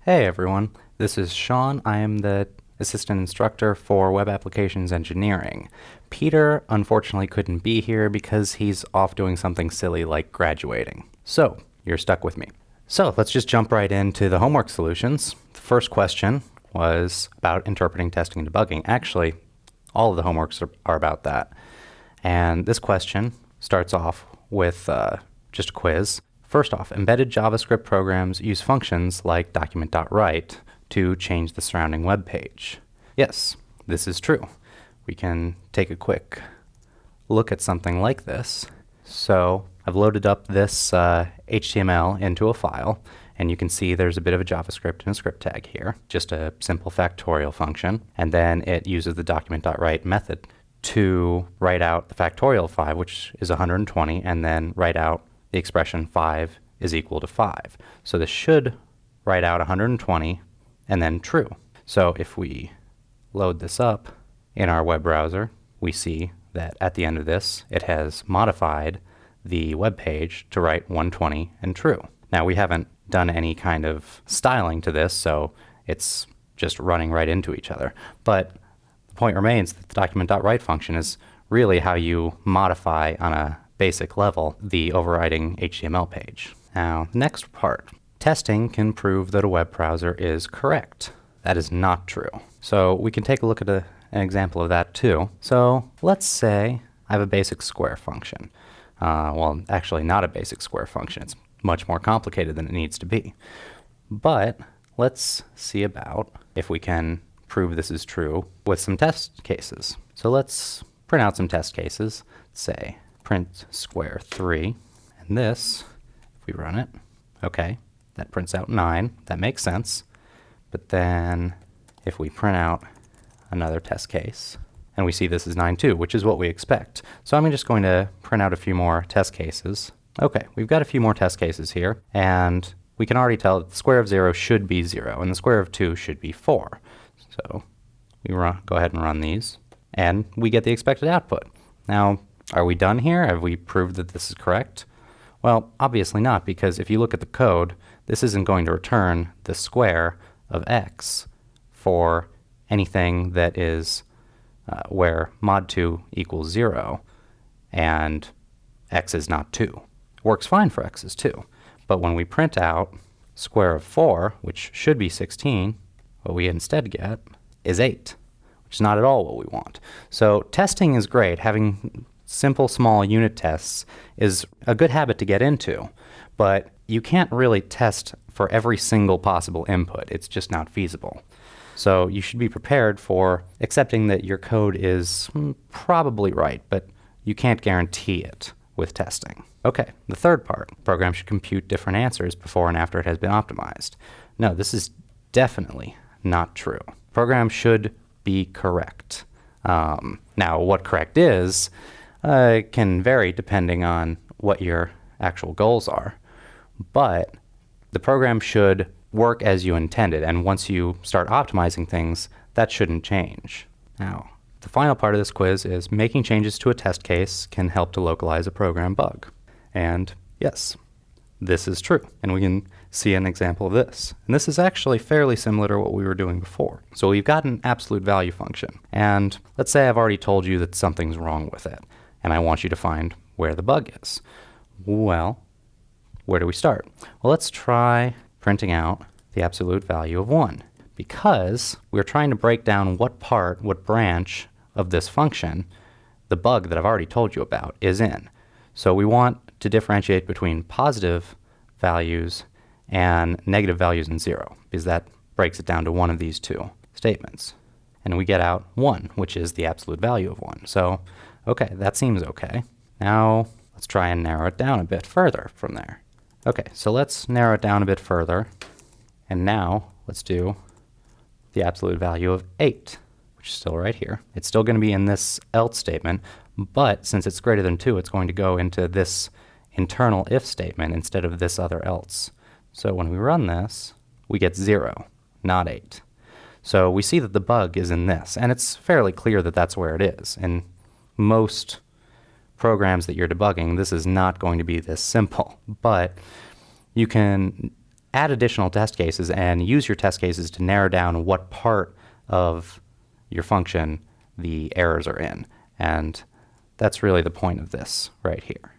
Hey everyone, this is Sean. I am the assistant instructor for Web Applications Engineering. Peter unfortunately couldn't be here because he's off doing something silly like graduating. So, you're stuck with me. So, let's just jump right into the homework solutions. The first question was about interpreting, testing, and debugging. Actually, all of the homeworks are about that. And this question starts off with just a quiz. First off, embedded JavaScript programs use functions like document.write to change the surrounding web page. Yes, this is true. We can take a quick look at something like this. So I've loaded up this HTML into a file, and you can see there's a bit of a JavaScript and a script tag here, just a simple factorial function, and then it uses the document.write method to write out the factorial of 5, which is 120, and then write out the expression 5 is equal to 5. So this should write out 120 and then true. So if we load this up in our web browser, we see that at the end of this, it has modified the web page to write 120 and true. Now we haven't done any kind of styling to this, so it's just running right into each other. But the point remains that the document.write function is really how you modify on a basic level the overriding HTML page. Now, the next part. Testing can prove that a web browser is correct. That is not true. So we can take a look at an example of that too. So let's say I have a basic square function. Well, actually not a basic square function. It's much more complicated than it needs to be. But let's see about if we can prove this is true with some test cases. So let's print out some test cases. Say print square 3, and this, if we run it, okay, that prints out 9. That makes sense. But then if we print out another test case, and we see this is 9 too, which is what we expect. So I'm just going to print out a few more test cases. Okay, we've got a few more test cases here, and we can already tell that the square of 0 should be 0, and the square of 2 should be 4. So we go ahead and run these, and we get the expected output. Now, are we done here? Have we proved that this is correct? Well, obviously not, because if you look at the code, this isn't going to return the square of x for anything that is where mod 2 equals 0 and x is not 2. Works fine for x is 2. But when we print out square of 4, which should be 16, what we instead get is 8, which is not at all what we want. So testing is great. Having simple small unit tests is a good habit to get into, but you can't really test for every single possible input. It's just not feasible. So you should be prepared for accepting that your code is probably right, but you can't guarantee it with testing. Okay, the third part. The program should compute different answers before and after it has been optimized. No, this is definitely not true. Program should be correct. Now, what correct is can vary depending on what your actual goals are, but the program should work as you intended, and once you start optimizing things, that shouldn't change. Now, the final part of this quiz is making changes to a test case can help to localize a program bug. And yes, this is true, and we can see an example of this. And this is actually fairly similar to what we were doing before. So we've got an absolute value function, and let's say I've already told you that something's wrong with it, and I want you to find where the bug is. Well, where do we start? Well, let's try printing out the absolute value of 1, because we're trying to break down what branch of this function the bug that I've already told you about is in. So we want to differentiate between positive values and negative values in 0, because that breaks it down to one of these two statements. And we get out 1, which is the absolute value of 1. So, okay, that seems okay. Now, let's try and narrow it down a bit further from there. Okay, so let's narrow it down a bit further. And now, let's do the absolute value of 8, which is still right here. It's still going to be in this else statement, but since it's greater than 2, it's going to go into this internal if statement instead of this other else. So when we run this, we get 0, not 8. So we see that the bug is in this, and it's fairly clear that that's where it is. In most programs that you're debugging, this is not going to be this simple, but you can add additional test cases and use your test cases to narrow down what part of your function the errors are in. And that's really the point of this right here.